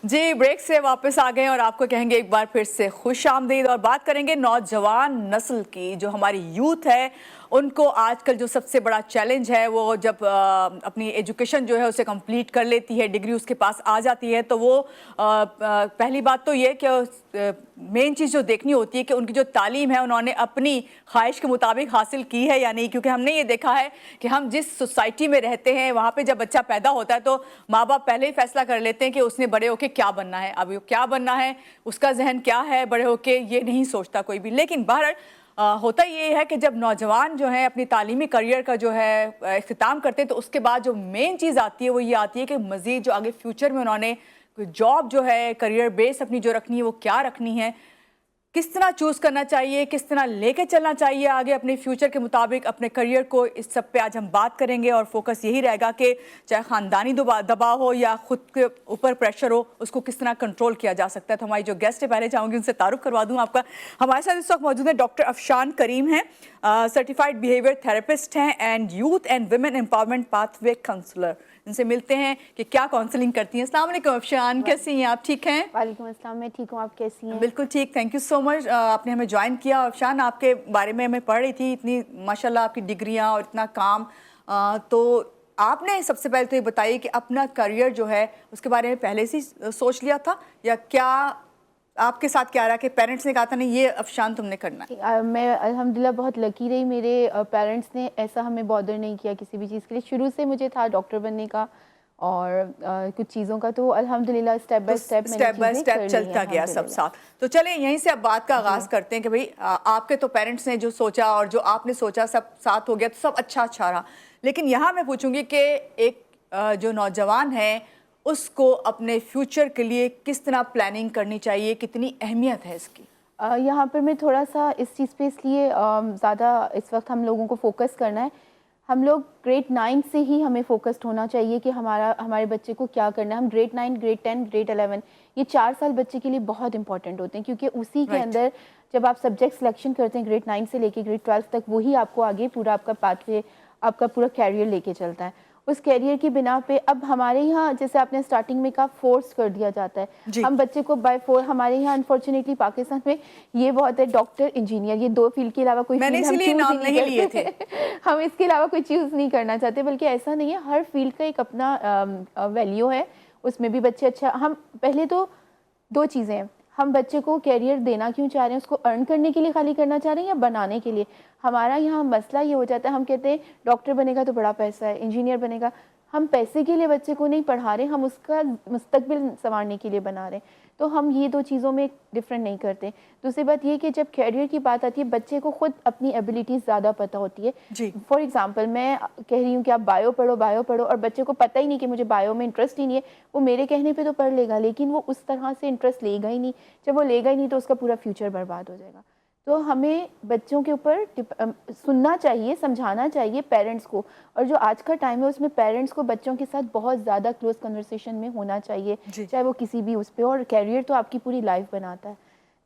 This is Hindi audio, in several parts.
जी, ब्रेक से वापस आ गए और आपको कहेंगे एक बार फिर से खुश आमदीद और बात करेंगे नौजवान नस्ल की। जो हमारी यूथ है उनको आजकल जो सबसे बड़ा चैलेंज है वो जब अपनी एजुकेशन जो है उसे कंप्लीट कर लेती है, डिग्री उसके पास आ जाती है, तो वो पहली बात तो ये कि मेन चीज़ जो देखनी होती है कि उनकी जो तालीम है उन्होंने अपनी ख्वाहिश के मुताबिक हासिल की है या नहीं। क्योंकि हमने ये देखा है कि हम जिस सोसाइटी में रहते हैं वहाँ पे जब बच्चा पैदा होता है तो माँ बाप पहले ही फैसला कर लेते हैं कि उसने बड़े होके क्या बनना है। अब वो क्या बनना है, उसका जहन क्या है बड़े होके, ये नहीं सोचता कोई भी। लेकिन बहरहाल होता ये है कि जब नौजवान जो है अपनी तालीमी करियर का जो है इख्तिताम करते हैं तो उसके बाद जो मेन चीज़ आती है वो ये आती है कि मज़ीद जो आगे फ्यूचर में उन्होंने जॉब जो है करियर बेस अपनी जो रखनी है वो क्या रखनी है, किस तरह चूज़ करना चाहिए, किस तरह लेके चलना चाहिए आगे अपने फ्यूचर के मुताबिक अपने करियर को। इस सब पे आज हम बात करेंगे और फोकस यही रहेगा कि चाहे ख़ानदानी दबाव हो या ख़ुद के ऊपर प्रेशर हो, उसको किस तरह कंट्रोल किया जा सकता है। तो हमारी जो गेस्ट है, पहले चाहूँगी उनसे तारुफ करवा दूँ आपका। हमारे साथ इस वक्त मौजूद है डॉक्टर अफशान करीम हैं, सर्टिफाइड बिहेवियर थेरेपिस्ट हैं and youth and women empowerment pathway counsellor. इनसे मिलते हैं कि क्या काउंसलिंग करती हैं। अस्सलाम वालेकुम अफशान, कैसी हैं आप? ठीक हैं? वालेकुम अस्सलाम, मैं ठीक हूँ, आप कैसी हैं? बिल्कुल ठीक, थैंक यू सो मच। आपने हमें ज्वाइन किया। अफशान, आपके बारे में मैं पढ़ रही थी, इतनी माशाल्लाह आपकी डिग्रियां और इतना काम, तो आपने सबसे पहले तो ये बताइए कि अपना करियर जो है उसके बारे में पहले से ही सोच लिया था या क्या आपके साथ क्या रहा कि पेरेंट्स ने कहा था नहीं ये अफशान तुमने करना है? मैं अल्हम्दुलिल्लाह बहुत लकी रही, मेरे पेरेंट्स ने ऐसा हमें बॉदर नहीं किया किसी भी चीज़ के लिए। शुरू से मुझे था डॉक्टर बनने का और कुछ चीज़ों का, तो अल्हम्दुलिल्लाह स्टेप बाय स्टेप चलता गया सब साथ। तो चले यहीं से अब बात का आगाज़ करते हैं कि भाई आपके तो पेरेंट्स ने जो सोचा और जो आपने सोचा सब साथ हो गया, तो सब अच्छा रहा। लेकिन यहाँ मैं पूछूंगी कि एक जो नौजवान है उसको अपने फ्यूचर के लिए किस तरह प्लानिंग करनी चाहिए, कितनी अहमियत है इसकी? यहाँ पर मैं थोड़ा सा इस चीज़ पे इसलिए ज़्यादा इस वक्त हम लोगों को फोकस करना है। हम लोग ग्रेड 9 से ही हमें फोकस्ड होना चाहिए कि हमारे बच्चे को क्या करना है। हम ग्रेड 9, ग्रेड 10, ग्रेड 11 ये 4 साल बच्चे के लिए बहुत इंपॉर्टेंट होते हैं, क्योंकि उसी के अंदर जब आप सब्जेक्ट सिलेक्शन करते हैं ग्रेड 9 से लेके ग्रेड 12 तक, वही आपको आगे पूरा आपका पाथवे, आपका पूरा कैरियर लेके चलता है। उस कैरियर की बिना पे अब हमारे यहाँ, जैसे आपने स्टार्टिंग में कहा, फोर्स कर दिया जाता है हम बच्चे को बाय फोर्स। हमारे यहाँ अनफॉर्चुनेटली पाकिस्तान में ये बहुत है, डॉक्टर इंजीनियर, ये 2 फील्ड के अलावा कोई फील्ड हम चूज नहीं लिए थे। हम इसके अलावा कोई चूज नहीं करना चाहते, बल्कि ऐसा नहीं है, हर फील्ड का एक अपना वैल्यू है, उसमें भी बच्चे अच्छा। हम पहले तो 2 चीज़ें हैं, हम बच्चे को कैरियर देना क्यों चाह रहे हैं, उसको अर्न करने के लिए खाली करना चाह रहे हैं या बनाने के लिए। हमारा यहाँ मसला ये हो जाता है, हम कहते हैं डॉक्टर बनेगा तो बड़ा पैसा है, इंजीनियर बनेगा। हम पैसे के लिए बच्चे को नहीं पढ़ा रहे, हम उसका मुस्तकबिल संवारने के लिए बना रहे हैं। तो हम ये 2 चीज़ों में डिफरेंट नहीं करते। दूसरी बात ये कि जब कैरियर की बात आती है, बच्चे को खुद अपनी एबिलिटीज़ ज़्यादा पता होती है। फॉर एग्जांपल मैं कह रही हूँ कि आप बायो पढ़ो और बच्चे को पता ही नहीं कि मुझे बायो में इंटरेस्ट ही नहीं है, वो मेरे कहने पे तो पढ़ लेगा, लेकिन वो उस तरह से इंटरेस्ट लेगा ही नहीं। जब वो लेगा ही नहीं तो उसका पूरा फ्यूचर बर्बाद हो जाएगा। तो हमें बच्चों के ऊपर सुनना चाहिए, समझाना चाहिए पेरेंट्स को। और जो आज का टाइम है उसमें पेरेंट्स को बच्चों के साथ बहुत ज़्यादा क्लोज कन्वर्सेशन में होना चाहिए, चाहे वो किसी भी उस पर। और कैरियर तो आपकी पूरी लाइफ बनाता है,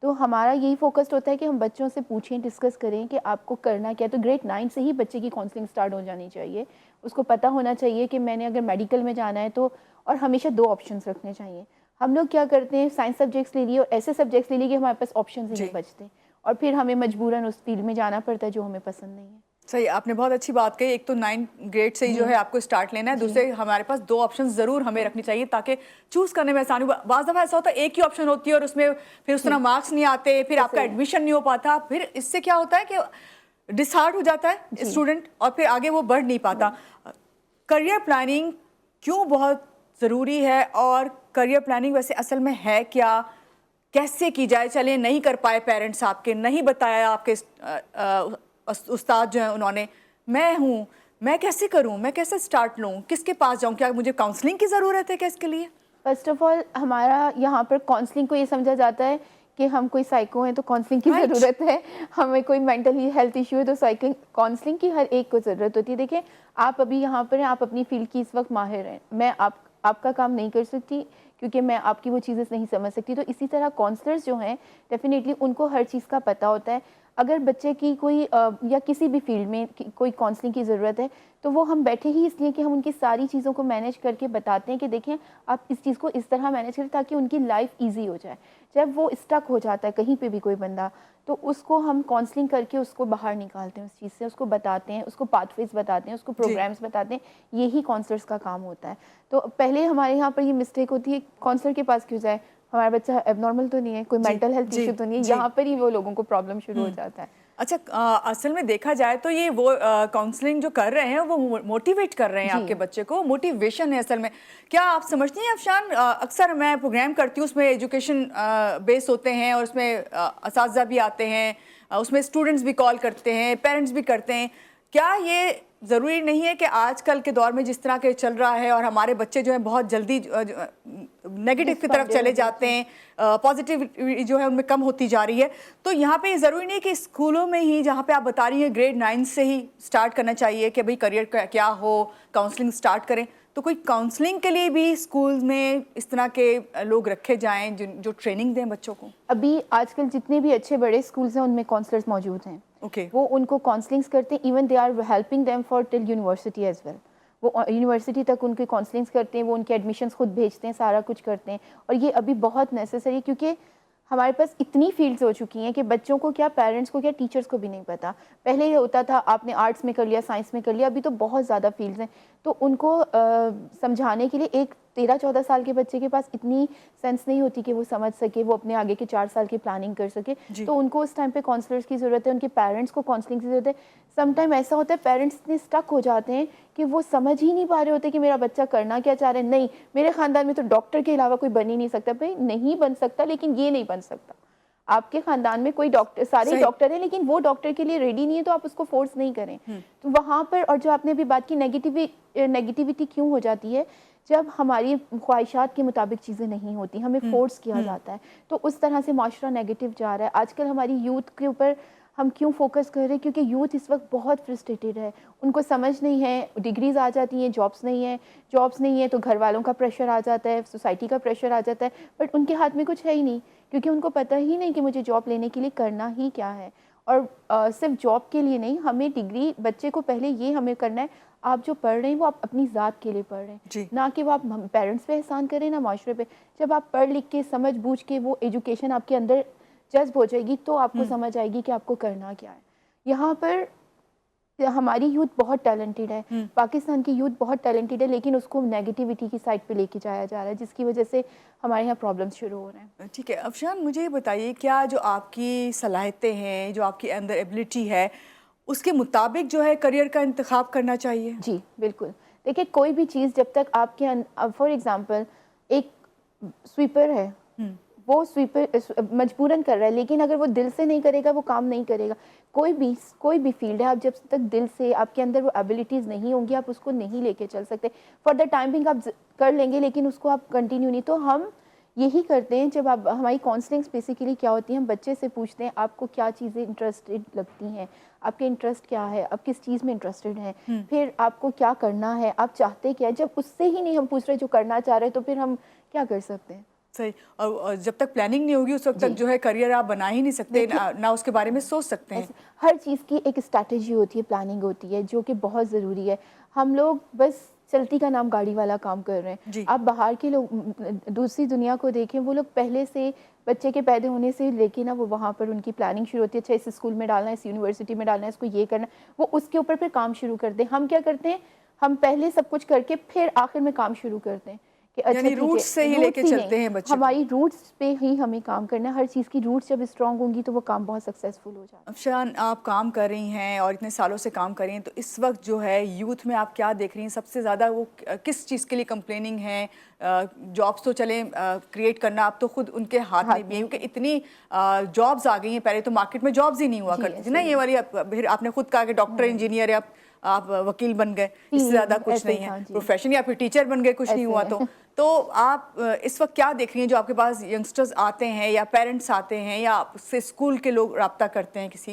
तो हमारा यही फोकस्ड होता है कि हम बच्चों से पूछें, डिस्कस करें कि आपको करना क्या है। तो ग्रेड 9 से ही बच्चे की काउंसलिंग स्टार्ट हो जानी चाहिए। उसको पता होना चाहिए कि मैंने अगर मेडिकल में जाना है तो, और हमेशा 2 ऑप्शंस रखने चाहिए। हम लोग क्या करते हैं, साइंस सब्जेक्ट्स ले लिए और ऐसे सब्जेक्ट्स ले लिए कि हमारे पास ऑप्शन ही नहीं बचते, और फिर हमें मजबूरन उस फील्ड में जाना पड़ता है जो हमें पसंद नहीं है। सही, आपने बहुत अच्छी बात कही। एक तो 9 ग्रेड से ही जो है आपको स्टार्ट लेना है, दूसरे हमारे पास 2 ऑप्शन जरूर हमें रखनी चाहिए ताकि चूज करने में आसानी हो। बाज़ दफ़ा ऐसा होता है एक ही ऑप्शन होती है और उसमें फिर उस तरह मार्क्स नहीं आते, फिर आपका एडमिशन नहीं हो पाता, फिर इससे क्या होता है कि डिसहार्ट हो जाता है स्टूडेंट और फिर आगे वो बढ़ नहीं पाता। करियर प्लानिंग क्यों बहुत ज़रूरी है और करियर प्लानिंग वैसे असल में है क्या, कैसे की जाए? चलिए नहीं कर पाए पेरेंट्स, आपके नहीं बताया, आपके उस्ताद जो हैं उन्होंने, मैं कैसे करूं, मैं कैसे स्टार्ट लूं, किसके पास जाऊं, क्या मुझे काउंसलिंग की ज़रूरत है क्या इसके लिए? फर्स्ट ऑफ ऑल हमारा यहाँ पर काउंसलिंग को ये समझा जाता है कि हम कोई साइको हैं तो काउंसलिंग की ज़रूरत है, हमें कोई मेंटल हेल्थ इशू है तो काउंसलिंग की हर एक को ज़रूरत होती है। देखिए आप अभी यहाँ पर हैं, आप अपनी फील्ड की इस वक्त माहिर हैं, मैं आपका काम नहीं कर सकती क्योंकि मैं आपकी वो चीज़ें नहीं समझ सकती। तो इसी तरह काउंसलर्स जो हैं डेफिनेटली उनको हर चीज़ का पता होता है। अगर बच्चे की कोई या किसी भी फील्ड में कोई काउंसलिंग की ज़रूरत है, तो वो हम बैठे ही इसलिए कि हम उनकी सारी चीज़ों को मैनेज करके बताते हैं कि देखें आप इस चीज़ को इस तरह मैनेज करें ताकि उनकी लाइफ ईजी हो जाए। जब वो स्टक हो जाता है कहीं पे भी कोई बंदा, तो उसको हम काउंसलिंग करके उसको बाहर निकालते हैं उस चीज़ से, उसको बताते हैं, उसको पाथवेज बताते हैं, उसको प्रोग्राम्स बताते हैं। यही काउंसलर्स का काम होता है। तो पहले हमारे यहाँ पर ये मिस्टेक होती है, काउंसलर के पास क्यों जाए, हमारा बच्चा एबनॉर्मल तो नहीं है, कोई मेंटल हेल्थ इशू तो नहीं है, यहाँ पर ही वो लोगों को प्रॉब्लम शुरू हो जाता है। अच्छा, असल में देखा जाए तो ये वो काउंसलिंग जो कर रहे हैं वो मोटिवेट कर रहे हैं आपके बच्चे को, मोटिवेशन है असल में। क्या आप समझती हैं अफशान, अक्सर मैं प्रोग्राम करती हूँ उसमें एजुकेशन बेस होते हैं और उसमें असातिज़ा भी आते हैं, उसमें स्टूडेंट्स भी कॉल करते हैं, पेरेंट्स भी करते हैं। क्या ये ज़रूरी नहीं है कि आजकल के दौर में जिस तरह के चल रहा है और हमारे बच्चे जो हैं बहुत जल्दी नेगेटिव की तरफ चले जाते हैं, पॉजिटिव जो है उनमें कम होती जा रही है, तो यहाँ पे ज़रूरी नहीं कि स्कूलों में ही, जहाँ पे आप बता रही हैं ग्रेड 9 से ही स्टार्ट करना चाहिए कि भाई करियर क्या हो, काउंसलिंग स्टार्ट करें, तो कोई काउंसलिंग के लिए भी स्कूल में इस तरह के लोग रखे जाएं जो ट्रेनिंग दें बच्चों को? अभी आजकल जितने भी अच्छे बड़े स्कूल्स हैं उनमें काउंसलर्स मौजूद हैं। वो उनको काउंसलिंग्स करते हैं, even they are helping them for till university as well. वो यूनिवर्सिटी तक उनकी काउंसलिंग्स करते हैं, वो उनके एडमिशन्स खुद भेजते हैं, सारा कुछ करते हैं। और ये अभी बहुत नेसेसरी है क्योंकि हमारे पास इतनी फील्ड्स हो चुकी हैं कि बच्चों को क्या, पेरेंट्स को क्या, टीचर्स को भी नहीं पता। पहले ये होता था आपने आर्ट्स में कर लिया, साइंस में कर लिया, अभी तो बहुत ज़्यादा फील्ड्स हैं। तो उनको समझाने के लिए एक 13-14 साल के बच्चे के पास इतनी सेंस नहीं होती कि वो समझ सके, वो अपने आगे के 4 साल की प्लानिंग कर सके। तो उनको उस टाइम पे काउंसलर्स की ज़रूरत है, उनके पेरेंट्स को काउंसलिंग की ज़रूरत है। सम टाइम ऐसा होता है पेरेंट्स इतने स्टक हो जाते हैं कि वो समझ ही नहीं पा रहे होते कि मेरा बच्चा करना क्या चाह रहा है। नहीं, मेरे ख़ानदान में तो डॉक्टर के अलावा कोई बन ही नहीं सकता। भाई नहीं बन सकता, लेकिन ये नहीं बन सकता। आपके खानदान में कोई डॉक्टर, सारे डॉक्टर हैं, लेकिन वो डॉक्टर के लिए रेडी नहीं है, तो आप उसको फोर्स नहीं करें। तो वहाँ पर, और जो आपने अभी बात की नेगेटिविटी क्यों हो जाती है, जब हमारी ख्वाहिशात के मुताबिक चीज़ें नहीं होती, हमें फोर्स किया जाता है, तो उस तरह से माशरा नेगेटिव जा रहा है। आजकल हमारी यूथ के ऊपर हम क्यों फोकस कर रहे हैं, क्योंकि यूथ इस वक्त बहुत फ्रस्ट्रेटेड है, उनको समझ नहीं है, डिग्रीज आ जाती हैं, जॉब्स नहीं है तो घर वालों का प्रेशर आ जाता है, सोसाइटी का प्रेशर आ जाता है, बट उनके हाथ में कुछ है ही नहीं, क्योंकि उनको पता ही नहीं कि मुझे जॉब लेने के लिए करना ही क्या है। और सिर्फ जॉब के लिए नहीं, हमें डिग्री, बच्चे को पहले ये हमें करना है, आप जो पढ़ रहे हैं वो आप अपनी ज़ात के लिए पढ़ रहे हैं, ना कि वो आप पेरेंट्स पे एहसान करें, ना माशरे पे। जब आप पढ़ लिख के समझ बूझ के वो एजुकेशन आपके अंदर जज्ब हो जाएगी, तो आपको समझ आएगी कि आपको करना क्या है। यहाँ पर हमारी यूथ बहुत टैलेंटेड है, पाकिस्तान की यूथ बहुत टैलेंटेड है, लेकिन उसको नेगेटिविटी की साइड पे लेके जाया जा रहा है, जिसकी वजह से हमारे यहाँ प्रॉब्लम्स शुरू हो रहे हैं। ठीक है अफशान, मुझे ये बताइए, क्या जो आपकी सलाहियतें हैं, जो आपकी अंदर एबिलिटी है, उसके मुताबिक जो है करियर का इंतखाब करना चाहिए? जी बिल्कुल। देखिए, कोई भी चीज़ जब तक आपके, फॉर एग्जांपल एक स्वीपर है, वो स्वीपर मजबूरन कर रहा है, लेकिन अगर वो दिल से नहीं करेगा वो काम नहीं करेगा। कोई भी फील्ड है, आप जब तक दिल से, आपके अंदर वो एबिलिटीज़ नहीं होंगी, आप उसको नहीं लेके चल सकते। फॉर द टाइम बिंग आप कर लेंगे, लेकिन उसको आप कंटिन्यू नहीं। तो हम यही करते हैं, जब आप, हमारी काउंसलिंग्स बेसिकली क्या होती है, हम बच्चे से पूछते हैं आपको क्या चीज़ें इंटरेस्टेड लगती हैं, आपके इंटरेस्ट क्या है, आप किस चीज़ में इंटरेस्टेड हैं, फिर आपको क्या करना है, आप चाहते क्या है। जब उससे ही नहीं हम पूछ रहे जो करना चाह रहे, तो फिर हम क्या कर सकते हैं। सही। और जब तक प्लानिंग नहीं होगी उस वक्त तक जो है करियर आप बना ही नहीं सकते, ना उसके बारे में सोच सकते हैं। हर चीज़ की एक स्ट्रैटेजी होती है, प्लानिंग होती है, जो कि बहुत ज़रूरी है। हम लोग बस चलती का नाम गाड़ी वाला काम कर रहे हैं। आप बाहर के लोग, दूसरी दुनिया को देखें, वो लोग पहले से बच्चे के पैदा होने से लेके ना, वो वहाँ पर उनकी प्लानिंग शुरू होती है। अच्छा, इस स्कूल में डालना है, इस यूनिवर्सिटी में डालना है, इसको ये करना है, वो उसके ऊपर फिर काम शुरू करते हैं। हम क्या करते हैं, हम पहले सब कुछ करके फिर आखिर में काम शुरू करते हैं कि अच्छा, यानी रूट्स से ही लेके चलते हैं बच्चे। हमारी रूट्स पे ही हमें काम करना है। हर चीज़ की रूट्स जब स्ट्रांग होंगी तो वो काम बहुत सक्सेसफुल हो जाएगा। अफशान, आप काम कर रही हैं और इतने सालों से काम कर रही हैं, तो इस वक्त जो है यूथ में आप क्या देख रही हैं, सबसे ज़्यादा वो किस चीज़ के लिए कंप्लेनिंग है? जॉब्स तो चलें क्रिएट करना आप तो खुद उनके हाथ में भी है, क्योंकि इतनी जॉब्स आ गई हैं। पहले तो मार्केट में जॉब्स ही नहीं हुआ करती थी ना, ये वाली। फिर आपने खुद कहा कि डॉक्टर, इंजीनियर, या आप वकील बन गए, इससे ज़्यादा कुछ नहीं है प्रोफेशन, या फिर टीचर बन गए, कुछ नहीं हुआ। तो आप इस वक्त क्या देख रही हैं, जो आपके पास यंगस्टर्स आते हैं या पेरेंट्स आते हैं या आपसे स्कूल के लोग रब्ता करते हैं किसी?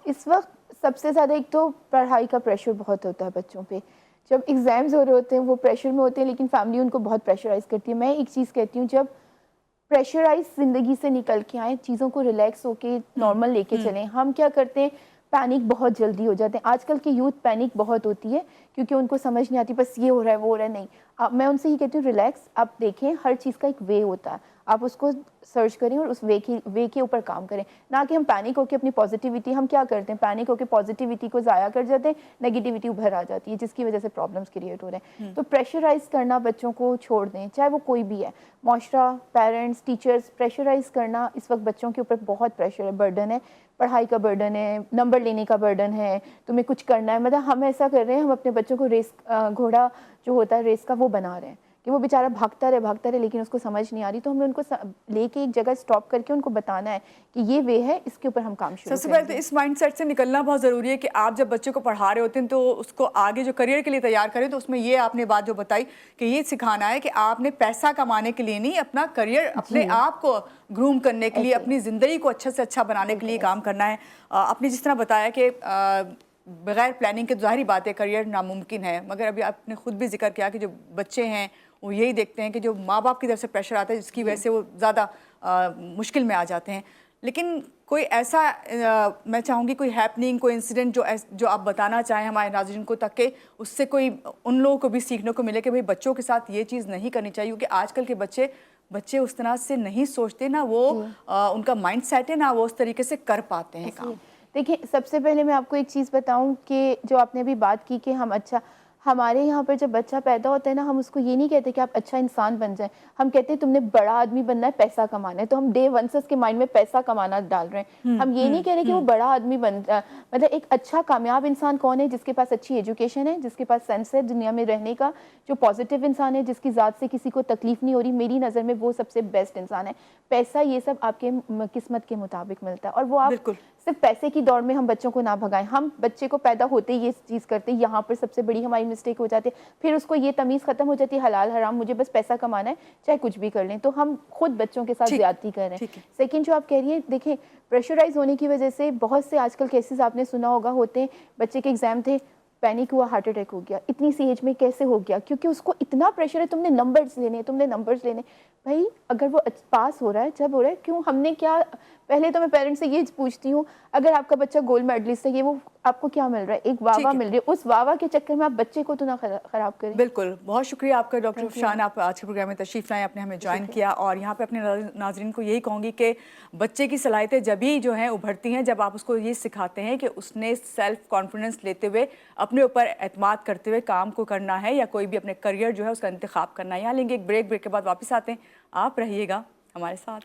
इस वक्त सबसे ज़्यादा एक तो पढ़ाई का प्रेशर बहुत होता है बच्चों पे। जब एग्ज़ाम्स हो रहे होते हैं वो प्रेशर में होते हैं, लेकिन फैमिली उनको बहुत प्रेशराइज़ करती है। मैं एक चीज़ कहती हूँ, जब प्रेशराइज ज़िंदगी से निकल के आएँ, चीज़ों को रिलैक्स होके नॉर्मल लेके चलें। हम क्या करते हैं, पैनिक बहुत जल्दी हो जाते हैं। आजकल की यूथ पैनिक बहुत होती है क्योंकि उनको समझ नहीं आती, बस ये हो रहा है, वो हो रहा है, नहीं। मैं उनसे ये कहती हूँ रिलैक्स, आप देखें हर चीज़ का एक वे होता है, आप उसको सर्च करें और उस वे के ऊपर काम करें, ना कि हम पैनिक होकर अपनी पॉजिटिविटी, हम क्या करते हैं पैनिक होकर पॉजिटिविटी को ज़ाया कर जाते हैं, नेगेटिविटी उभर आ जाती है जिसकी वजह से प्रॉब्लम्स क्रिएट हो रहे हैं। तो प्रेशराइज करना बच्चों को छोड़ दें, चाहे वो कोई भी है, माशरा, पेरेंट्स, टीचर्स, प्रेशराइज करना इस वक्त बच्चों के ऊपर बहुत प्रेशर है, बर्डन है, पढ़ाई का बर्डन है, नंबर लेने का बर्डन है, तुम्हें कुछ करना है। मतलब हम ऐसा कर रहे हैं, हम अपने बच्चों को रेस घोड़ा जो होता है रेस का वो बना रहे हैं कि वो बेचारा भागता रहे लेकिन उसको समझ नहीं आ रही। तो हमें उनको लेके एक जगह स्टॉप करके उनको बताना है कि ये वे है, इसके ऊपर हम काम शुरू सबसे पहले तो करेंगे। इस माइंडसेट से निकलना बहुत ज़रूरी है कि आप जब बच्चे को पढ़ा रहे होते हैं तो उसको आगे जो करियर के लिए तैयार करें, तो उसमें ये आपने बात जो बताई कि ये सिखाना है कि आपने पैसा कमाने के लिए नहीं, अपना करियर, अपने आप को ग्रूम करने के लिए, अपनी ज़िंदगी को अच्छा से अच्छा बनाने के लिए काम करना है। आपने जिस तरह बताया कि बगैर प्लानिंग के ज़ाहिरी बात है करियर नामुमकिन है, मगर अभी आपने खुद भी जिक्र किया कि जो बच्चे हैं वो यही देखते हैं कि जो माँ बाप की तरफ से प्रेशर आता है जिसकी वजह से वो ज़्यादा मुश्किल में आ जाते हैं। लेकिन कोई ऐसा मैं चाहूँगी कोई हैपनिंग, कोई इंसिडेंट जो आप बताना चाहें हमारे नाज़रीन को, ताकि उससे कोई उन लोगों को भी सीखने को मिले कि भाई बच्चों के साथ ये चीज़ नहीं करनी चाहिए, क्योंकि आजकल के बच्चे उस तरह से नहीं सोचते, ना वो उनका माइंड सेट है, ना वो उस तरीके से कर पाते हैं काम। देखिए, सबसे पहले मैं आपको एक चीज़ बताऊं कि जो आपने अभी बात की कि हमारे यहाँ पर जब बच्चा पैदा होता है ना, हम उसको ये नहीं कहते कि आप अच्छा इंसान बन जाए, हम कहते हैं तुमने बड़ा आदमी बनना है, पैसा कमाना है। तो हम डे वन से उसके माइंड में पैसा कमाना डाल रहे हैं। हम ये नहीं कह रहे कि वो बड़ा आदमी बन जाए। मतलब एक अच्छा कामयाब इंसान कौन है? जिसके पास अच्छी एजुकेशन है, जिसके पास सेंस है दुनिया में रहने का, जो पॉजिटिव इंसान है, जिसकी ज़ात से किसी को तकलीफ नहीं हो रही। मेरी नज़र में वो सबसे बेस्ट इंसान है। पैसा ये सब आपके किस्मत के मुताबिक मिलता है, और वो आप सिर्फ पैसे की दौड़ में हम बच्चों को ना भगाएं। हम बच्चे को पैदा होते ही ये चीज़ करते हैं, यहाँ पर सबसे बड़ी हमारी मिस्टेक हो जाती है। फिर उसको ये तमीज़ ख़त्म हो जाती है हलाल हराम, मुझे बस पैसा कमाना है, चाहे कुछ भी कर लें। तो हम खुद बच्चों के साथ ज़्यादती कर रहे हैं। सेकंड जो आप कह रही हैं, देखिए प्रेशराइज होने की वजह से बहुत से आजकल केसेस आपने सुना होगा होते हैं, बच्चे के एग्जाम थे, पैनिक हुआ, हार्ट अटैक हो गया। इतनी सी एज में कैसे हो गया? क्योंकि उसको इतना प्रेशर है, तुमने नंबर्स लेने। भाई अगर वो पास हो रहा है, जब हो रहा है, क्यों? हमने क्या, पहले तो मैं पेरेंट्स से ये पूछती हूँ, अगर आपका बच्चा गोल्ड मेडलिस्ट है, ये वो आपको क्या मिल रहा है? एक वावा मिल रही है। उस वावा के चक्कर में आप बच्चे को तो ना खराब करें। बिल्कुल, बहुत शुक्रिया आपका डॉक्टर अफशान, आप आज के प्रोग्राम में तशरीफ लाए, आपने हमें ज्वाइन किया। और यहाँ पे अपने नाजरीन को यही कहूँगी कि बच्चे की सलाहियतें जब ही जो हैं उभरती हैं जब आप उसको ये सिखाते हैं कि उसने सेल्फ कॉन्फिडेंस लेते हुए, अपने ऊपर एतमाद करते हुए काम को करना है, या कोई भी अपने करियर जो है उसका इंतखाब करना है। यहाँ लेंगे एक ब्रेक के बाद वापस आते हैं, आप रहिएगा हमारे साथ।